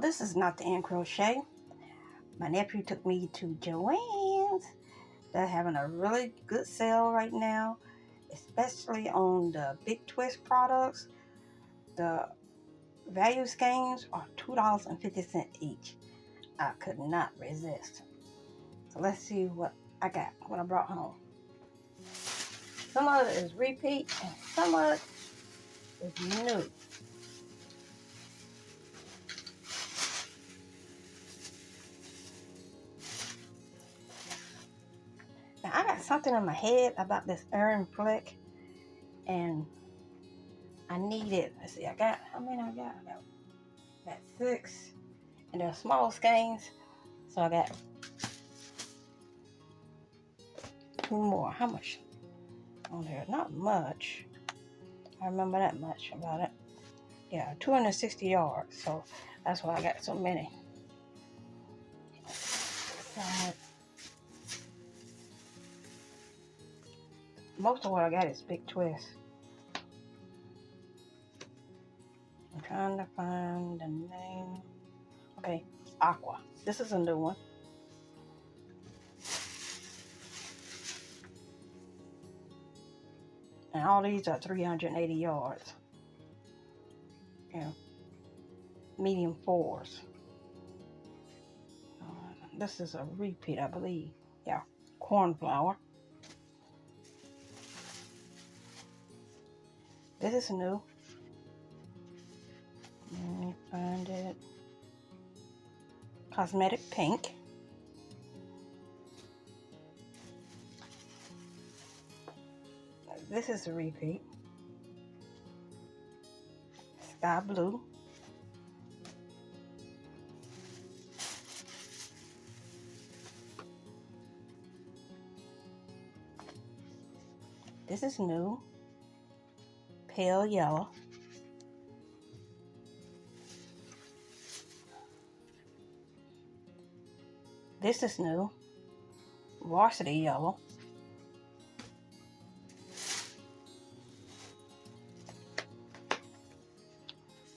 this is not the end crochet. My nephew took me to Joann's. They're having a really good sale right now, especially on the big twist products. The value skeins are $2.50 each. I could not resist. So let's see what I got, what I brought home. Some of it is repeat and some of it is new. Now I got something in my head about this iron flick, and I need it. Let's see, I got, how many I got? I got 6, and they're small skeins, so I got 2 more. How much on there? Not much. I remember that much about it. Yeah, 260 yards, so that's why I got so many. So, most of what I got is big twist. I'm trying to find the name. Okay, Aqua. This is a new one. And all these are 380 yards. Yeah, medium 4s. This is a repeat, I believe. Yeah, cornflower. This is new. Let me find it. Cosmetic pink. This is a repeat. Sky blue. This is new. Pale yellow. This is new. Varsity yellow.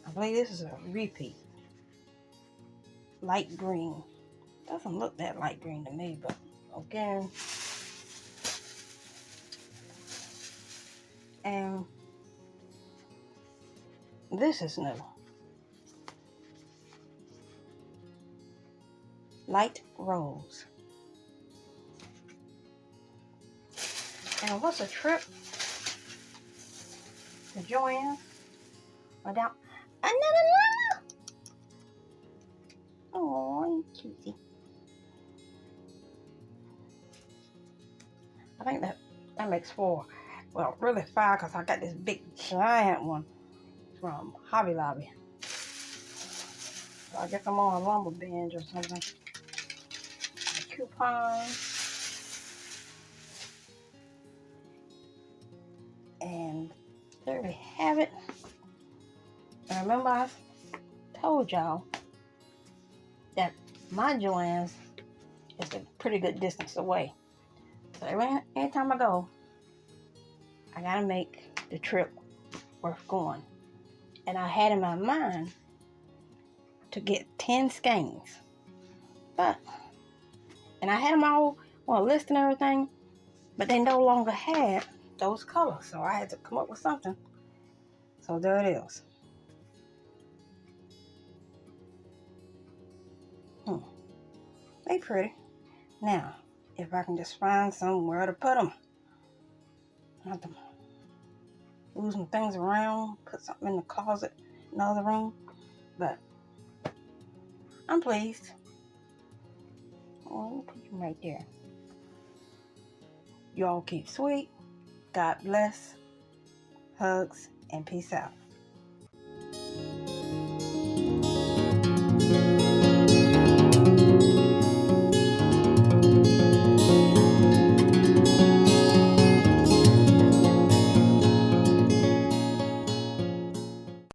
I believe this is a repeat. Light green. Doesn't look that light green to me, but again. And this is new. Light rose. And what's a trip to Joann? Without another. Oh, cutie. I think that makes 4. Well, really 5, because I got this big giant one from Hobby Lobby. So I guess I'm on a lumber binge or something. A coupon. And there we have it. And remember, I told y'all that my Joann's is a pretty good distance away. So anytime I go, I gotta make the trip worth going. And I had in my mind to get 10 skeins. And I had them all on a list and everything, but they no longer had those colors. So I had to come up with something. So there it is. They pretty. Now, if I can just find somewhere to put them. I have to move some things around, put something in the closet in the other room. But I'm pleased. Oh, put them right there. You all keep sweet. God bless. Hugs and peace out.